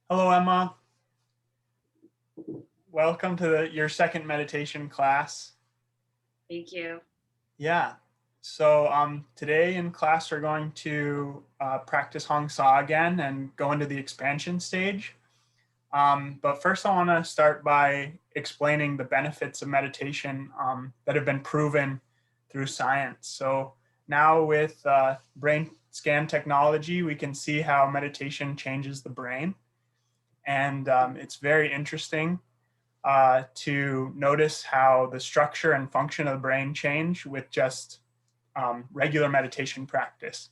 Hello, Emma. Welcome to your second meditation class. Thank you. Yeah. So today in class, we're going to practice Hong Sa again and go into the expansion stage. But first, I want to start by explaining the benefits of meditation that have been proven through science. So now with brain scan technology, we can see how meditation changes the brain. And it's very interesting to notice how the structure and function of the brain change with just regular meditation practice.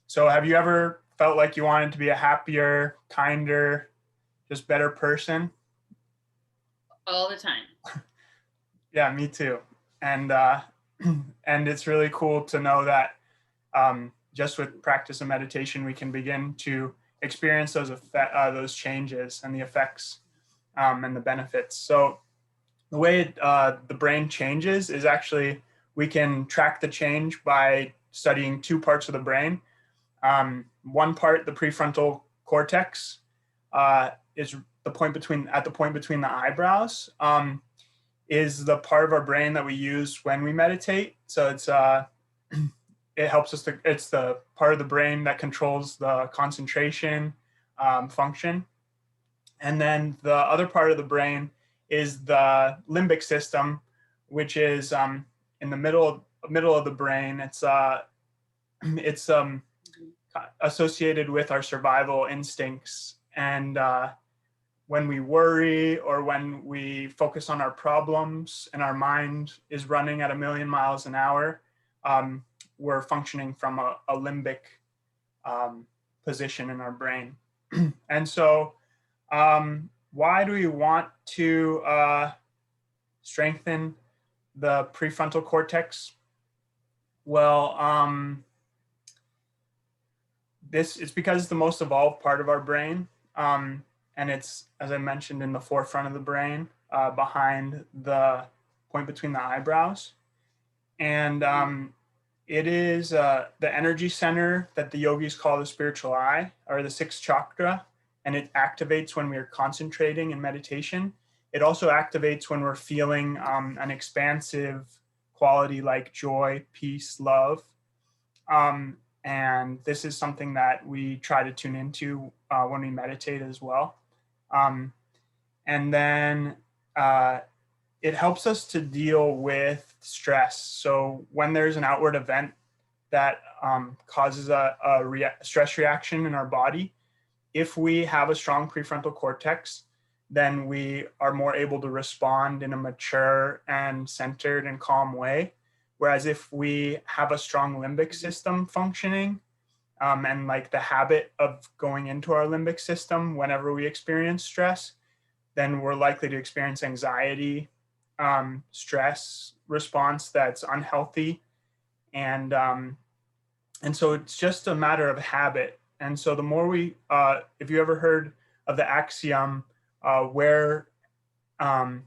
So, have you ever felt like you wanted to be a happier, kinder, just better person? All the time. Yeah, me too. And and it's really cool to know that just with practice of meditation, we can begin to experience those changes and the effects and the benefits. So the way the brain changes is actually we can track the change by studying two parts of the brain. One part, the prefrontal cortex, is the point between the eyebrows. Is the part of our brain that we use when we meditate. So it helps us to. It's the part of the brain that controls the concentration function. And then the other part of the brain is the limbic system, which is in the middle of the brain. It's associated with our survival instincts. And when we worry or when we focus on our problems and our mind is running at 1,000,000 miles an hour, we're functioning from a limbic position in our brain. And so why do we want to strengthen the prefrontal cortex? Well, it's because it's the most evolved part of our brain, and it's, as I mentioned, in the forefront of the brain, behind the point between the eyebrows, and it is the energy center that the yogis call the spiritual eye, or the sixth chakra, and it activates when we're concentrating in meditation. It also activates when we're feeling an expansive quality like joy, peace, love. And this is something that we try to tune into when we meditate as well. Um, and then it helps us to deal with stress. So when there's an outward event that causes a stress reaction in our body, if we have a strong prefrontal cortex, then we are more able to respond in a mature and centered and calm way. Whereas if we have a strong limbic system functioning, and like the habit of going into our limbic system whenever we experience stress, then we're likely to experience anxiety, stress response that's unhealthy, and so it's just a matter of habit. And so the more if you ever heard of the axiom, uh, where um,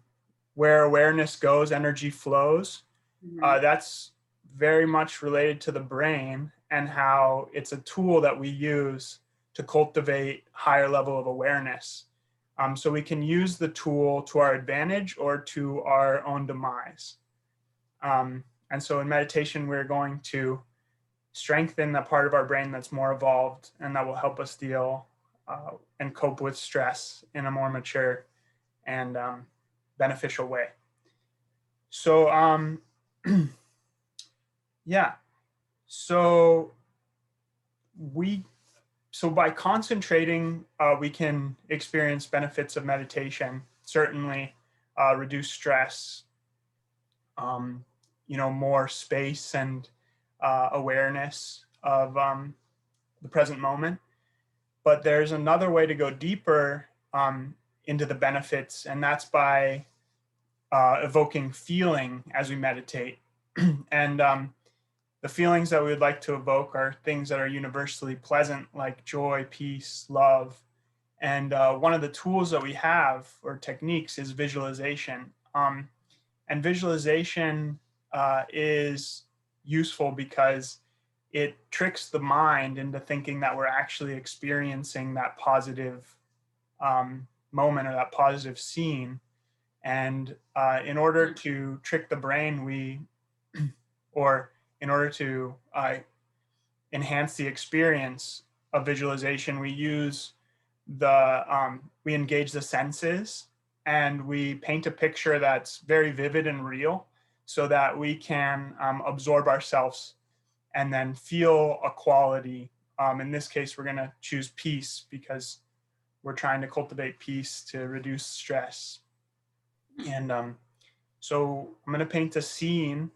where awareness goes, energy flows. Mhm. That's very much related to the brain and how it's a tool that we use to cultivate higher level of awareness. So we can use the tool to our advantage or to our own demise. And so in meditation, we're going to strengthen the part of our brain that's more evolved and that will help us deal and cope with stress in a more mature and beneficial way. So, yeah. So we so by concentrating, we can experience benefits of meditation. Certainly, reduce stress. Um, more space and awareness of the present moment. But there's another way to go deeper into the benefits, and that's by evoking feeling as we meditate. And the feelings that we would like to evoke are things that are universally pleasant, like joy, peace, love. And one of the tools that we have or techniques is visualization. And visualization is useful because it tricks the mind into thinking that we're actually experiencing that positive moment or that positive scene. And in order to trick the brain, or in order to enhance the experience of visualization, we engage the senses, and we paint a picture that's very vivid and real, so that we can absorb ourselves and then feel a quality. In this case, we're going to choose peace because we're trying to cultivate peace to reduce stress. And so I'm going to paint a scene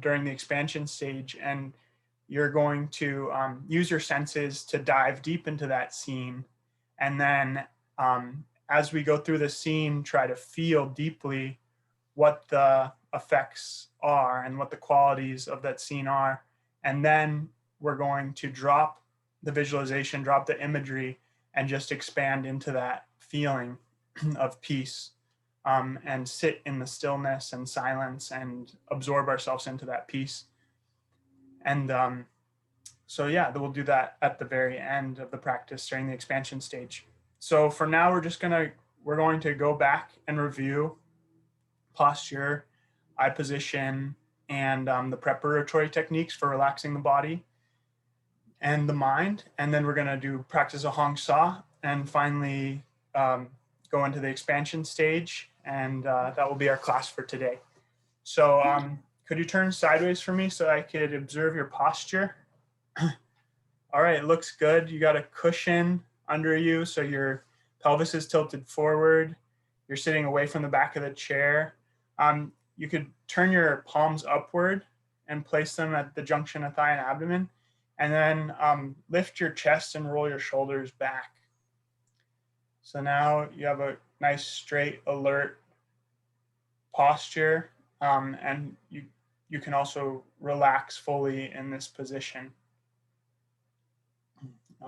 during the expansion stage, and you're going to use your senses to dive deep into that scene. And then as we go through the scene, try to feel deeply what the effects are and what the qualities of that scene are. And then we're going to drop the visualization, drop the imagery, and just expand into that feeling of peace, and sit in the stillness and silence and absorb ourselves into that peace. And so yeah, we'll do that at the very end of the practice during the expansion stage. So for now, we're going to go back and review posture, eye position, and the preparatory techniques for relaxing the body and the mind. And then we're going to do practice a Hong Sa, and finally go into the expansion stage. And that will be our class for today. So could you turn sideways for me so I could observe your posture? All right, it looks good. You got a cushion under you, so your pelvis is tilted forward. You're sitting away from the back of the chair. You could turn your palms upward and place them at the junction of thigh and abdomen, and then lift your chest and roll your shoulders back. So now you have a nice, straight, alert posture, and you can also relax fully in this position.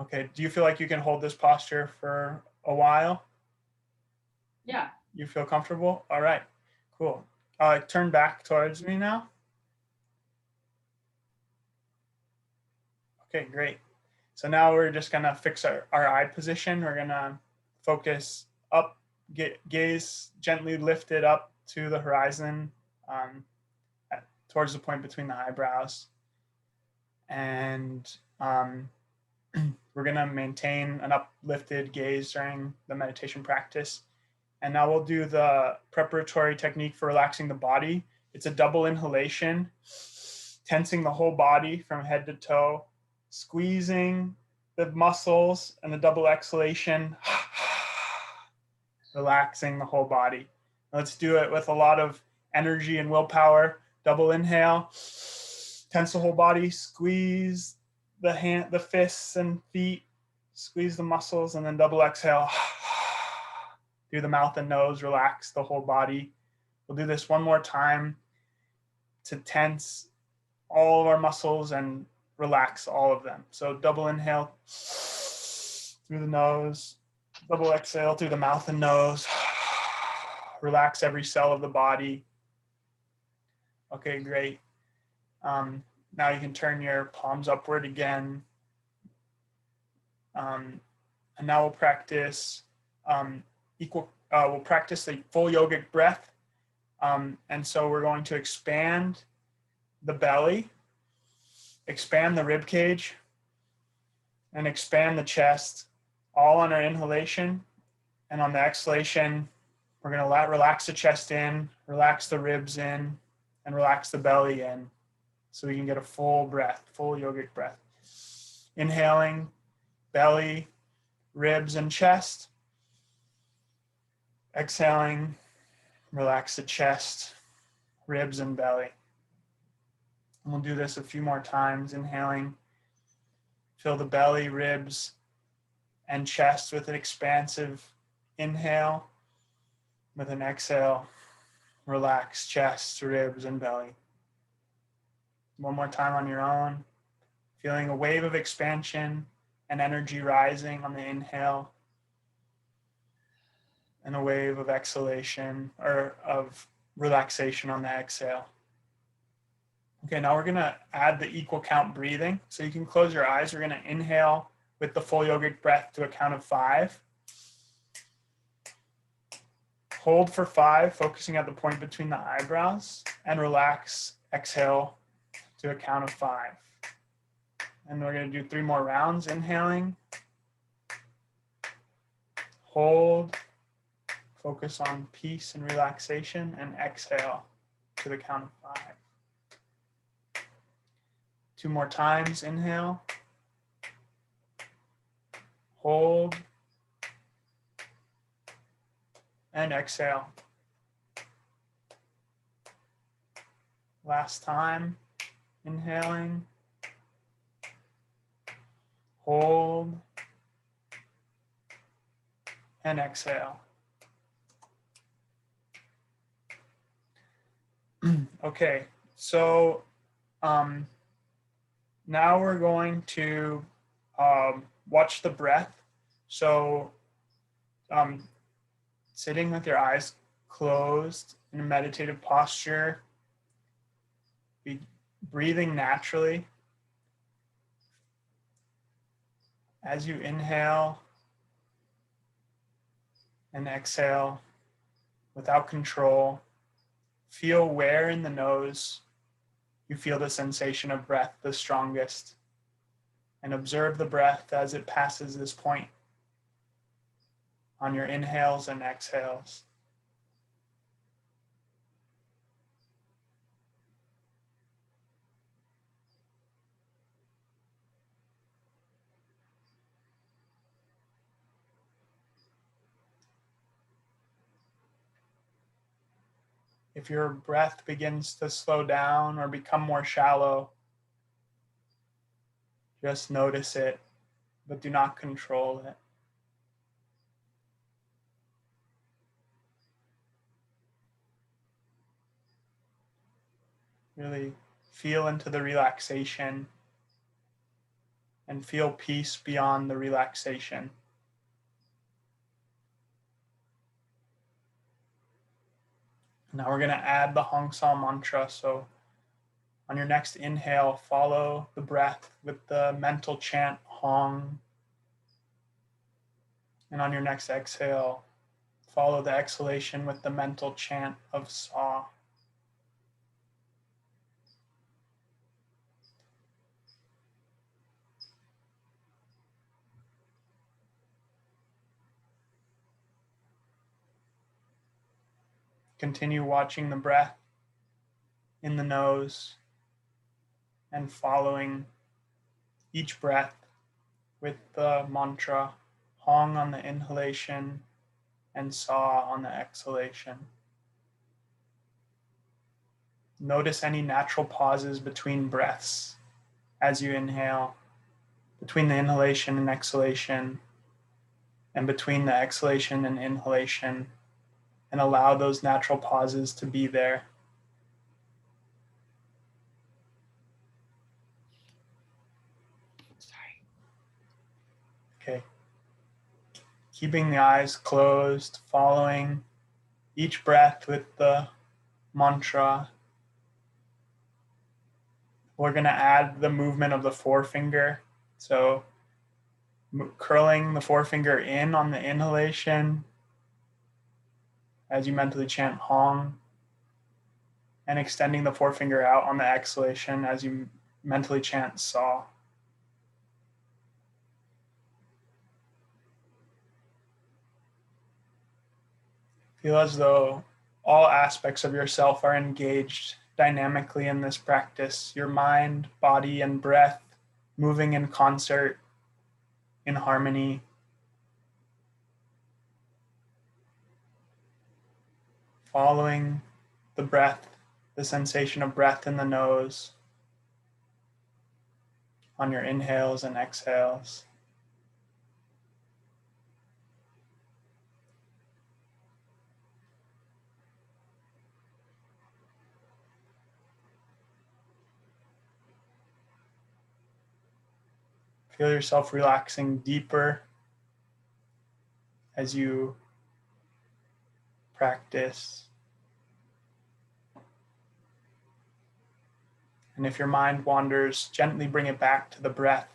Okay, do you feel like you can hold this posture for a while? Yeah. You feel comfortable? All right, cool. Turn back towards me now. Okay, great. So now we're just gonna fix our eye position. We're gonna focus up, gaze gently lifted up to the horizon, towards the point between the eyebrows. And we're gonna maintain an uplifted gaze during the meditation practice. And now we'll do the preparatory technique for relaxing the body. It's a double inhalation, tensing the whole body from head to toe, squeezing the muscles, and the double exhalation, relaxing the whole body. Let's do it with a lot of energy and willpower. Double inhale, tense the whole body, squeeze the fists and feet, squeeze the muscles, and then double exhale through the mouth and nose, relax the whole body. We'll do this one more time to tense all of our muscles and relax all of them. So double inhale through the nose, double exhale through the mouth and nose. Relax every cell of the body. Okay, great. Now you can turn your palms upward again. And now we'll practice we'll practice the full yogic breath. And so we're going to expand the belly, expand the rib cage, and expand the chest, all on our inhalation. And on the exhalation, we're going to relax the chest in, relax the ribs in, and relax the belly in, so we can get a full breath, full yogic breath. Inhaling, belly, ribs, and chest. Exhaling, relax the chest, ribs, and belly. And we'll do this a few more times. Inhaling, fill the belly, ribs, and chest with an expansive inhale. With an exhale, relax chest, ribs, and belly. One more time on your own. Feeling a wave of expansion and energy rising on the inhale, and a wave of exhalation or of relaxation on the exhale. Okay, now we're gonna add the equal count breathing. So you can close your eyes. We're gonna inhale with the full yogic breath to a count of 5. Hold for 5, focusing at the point between the eyebrows, and relax. Exhale to a count of 5. And we're going to do 3 more rounds. Inhaling, hold, focus on peace and relaxation, and exhale to the count of 5. 2 more times. Inhale, hold, and exhale. Last time. Inhaling, hold, and exhale. Okay, so now we're going to watch the breath. So sitting with your eyes closed in a meditative posture, be breathing naturally. As you inhale and exhale without control, feel where in the nose you feel the sensation of breath the strongest, and observe the breath as it passes this point on your inhales and exhales. If your breath begins to slow down or become more shallow, just notice it, but do not control it. Really feel into the relaxation and feel peace beyond the relaxation. Now we're going to add the Hong Sa mantra. So on your next inhale, follow the breath with the mental chant Hong. And on your next exhale, follow the exhalation with the mental chant of Sa. Continue watching the breath in the nose and following each breath with the mantra Hong on the inhalation and Sa on the exhalation. Notice any natural pauses between breaths as you inhale, between the inhalation and exhalation, and between the exhalation and inhalation, and allow those natural pauses to be there. Okay. Keeping the eyes closed, following each breath with the mantra. We're going to add the movement of the forefinger. So curling the forefinger in on the inhalation as you mentally chant Hong, and extending the forefinger out on the exhalation as you mentally chant Sa. Feel as though all aspects of yourself are engaged dynamically in this practice. Your mind, body, and breath moving in concert, in harmony. Following the breath, the sensation of breath in the nose on your inhales and exhales. Feel yourself relaxing deeper as you practice. And if your mind wanders, gently bring it back to the breath.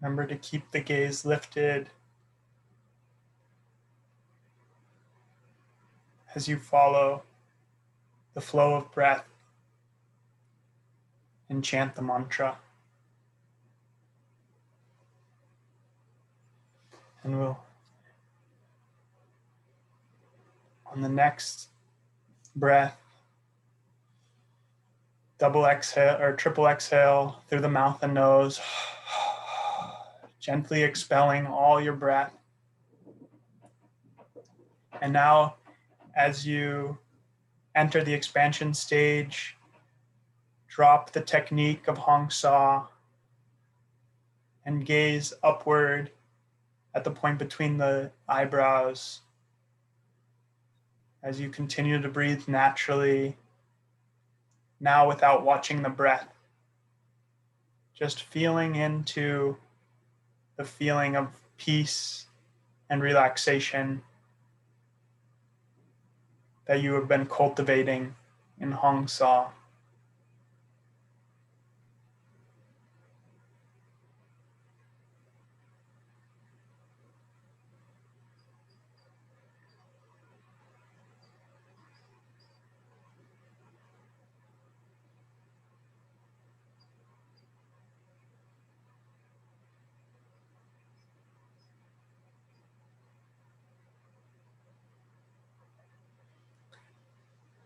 Remember to keep the gaze lifted as you follow the flow of breath and chant the mantra. And we'll, on the next breath, double exhale or triple exhale through the mouth and nose, gently expelling all your breath. And now, as you enter the expansion stage, drop the technique of Hong Sa and gaze upward at the point between the eyebrows as you continue to breathe naturally, now without watching the breath, just feeling into the feeling of peace and relaxation that you have been cultivating in Hong Sa.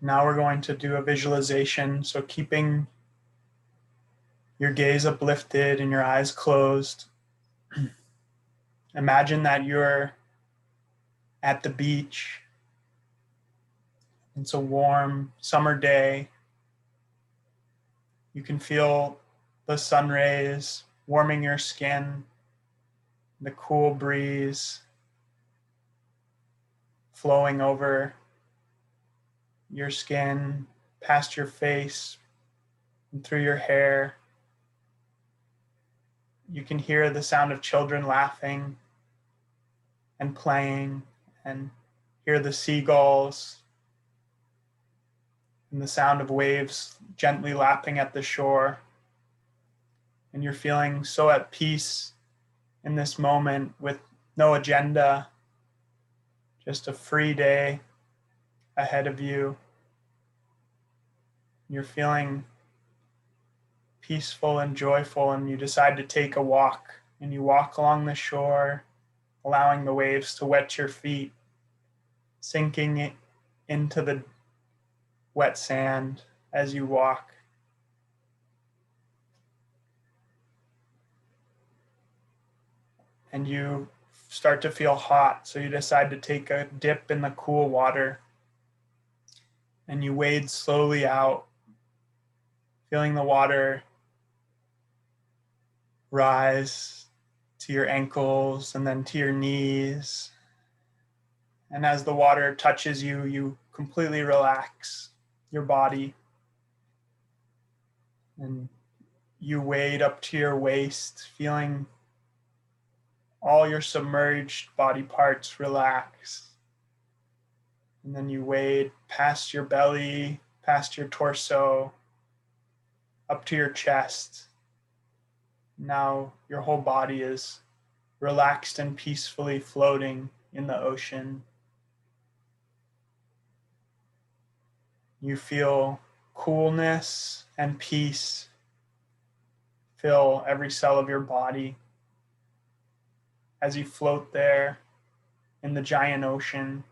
Now we're going to do a visualization. So keeping your gaze uplifted and your eyes closed, imagine that you're at the beach. It's a warm summer day. You can feel the sun rays warming your skin, the cool breeze flowing over your skin, past your face, and through your hair. You can hear the sound of children laughing and playing, and hear the seagulls and the sound of waves gently lapping at the shore. And you're feeling so at peace in this moment with no agenda, just a free day ahead of you. You're feeling peaceful and joyful, and you decide to take a walk, and you walk along the shore, allowing the waves to wet your feet, sinking into the wet sand as you walk. And you start to feel hot, so you decide to take a dip in the cool water, and you wade slowly out, feeling the water rise to your ankles and then to your knees. And as the water touches you, you completely relax your body, and you wade up to your waist, feeling all your submerged body parts relax. And then you wade past your belly, past your torso, up to your chest. Now your whole body is relaxed and peacefully floating in the ocean. You feel coolness and peace fill every cell of your body as you float there in the giant ocean.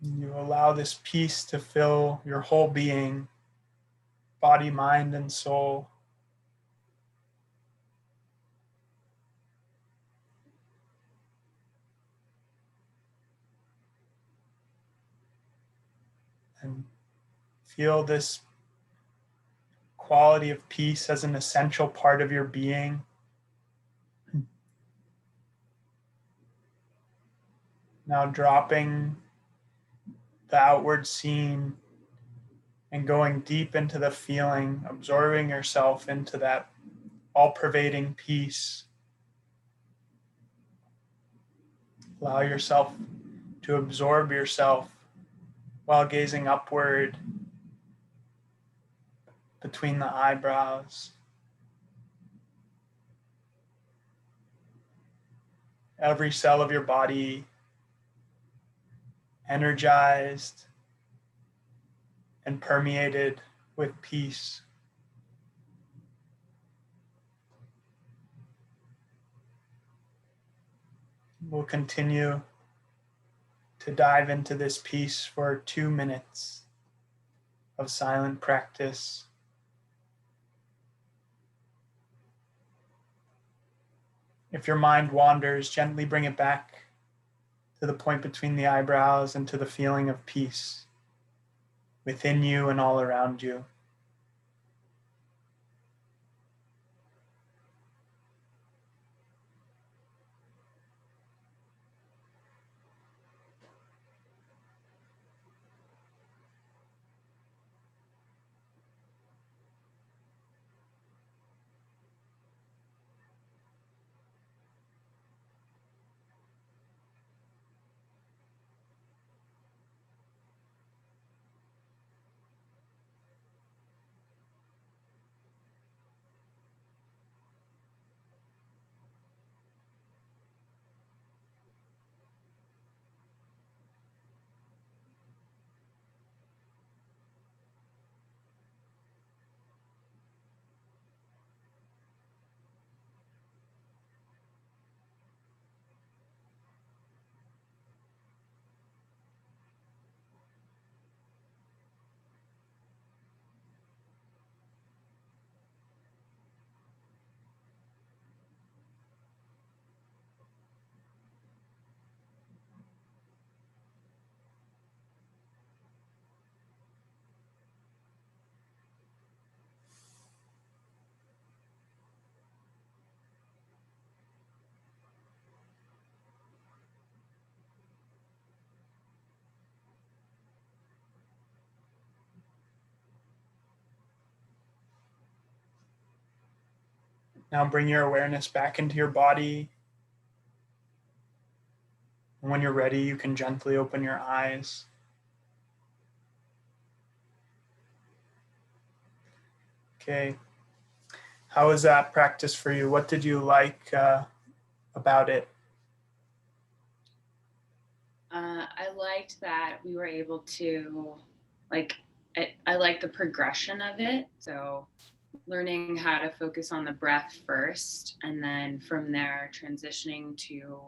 You allow this peace to fill your whole being, body, mind, and soul. And feel this quality of peace as an essential part of your being. Now dropping the outward scene and going deep into the feeling, absorbing yourself into that all-pervading peace. Allow yourself to absorb yourself while gazing upward between the eyebrows. Every cell of your body energized and permeated with peace. We'll continue to dive into this piece for 2 minutes of silent practice. If your mind wanders, gently bring it back to the point between the eyebrows and to the feeling of peace within you and all around you. Now bring your awareness back into your body. And when you're ready, you can gently open your eyes. Okay. How was that practice for you? What did you like about it? I liked that we were able to, I like the progression of it. So learning how to focus on the breath first, and then from there transitioning to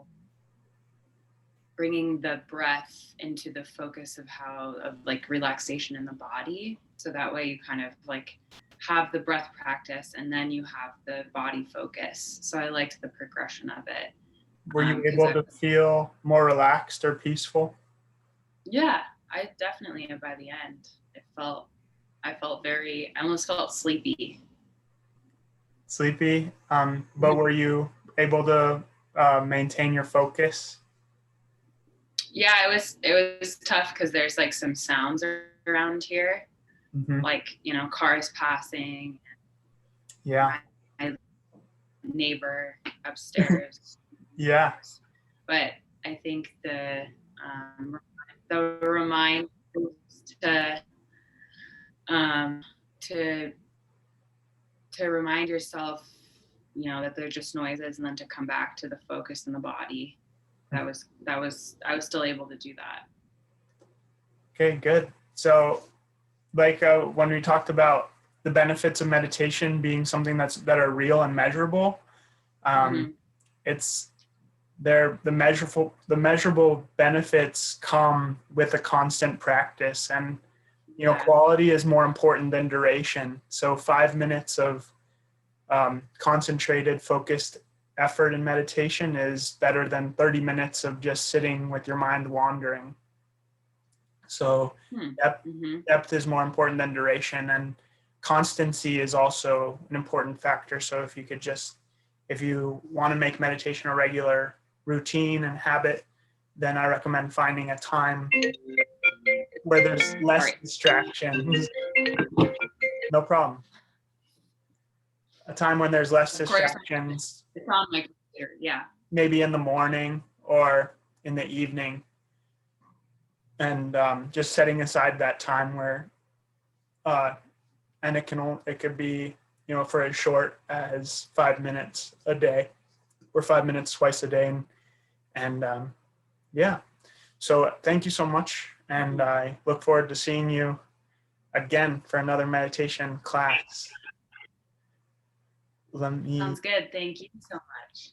bringing the breath into the focus of relaxation in the body. So that way you kind of like have the breath practice and then you have the body focus. So I liked the progression of it. Were you able to feel more relaxed or peaceful? Yeah, I definitely, by the end, I almost felt sleepy. Sleepy? But were you able to maintain your focus? Yeah, it was tough because there's like some sounds around here, like, cars passing. Yeah. My neighbor upstairs. Yeah. But I think the remind to remind yourself, that they're just noises, and then to come back to the focus in the body. I was still able to do that. Okay, good. So when we talked about the benefits of meditation being something that are real and measurable, it's the measurable benefits come with a constant practice, and quality is more important than duration. So 5 minutes of concentrated, focused effort in meditation is better than 30 minutes of just sitting with your mind wandering. So depth is more important than duration, and constancy is also an important factor. So if you want to make meditation a regular routine and habit, then I recommend finding a time where there's less distractions. No problem. A time when there's less distractions. It's on my computer, yeah. Maybe in the morning or in the evening. And just setting aside that time where and it could be, you know, for as short as 5 minutes a day, or 5 minutes twice a day. And yeah, so thank you so much, and I look forward to seeing you again for another meditation class. Let me Sounds good. Thank you so much.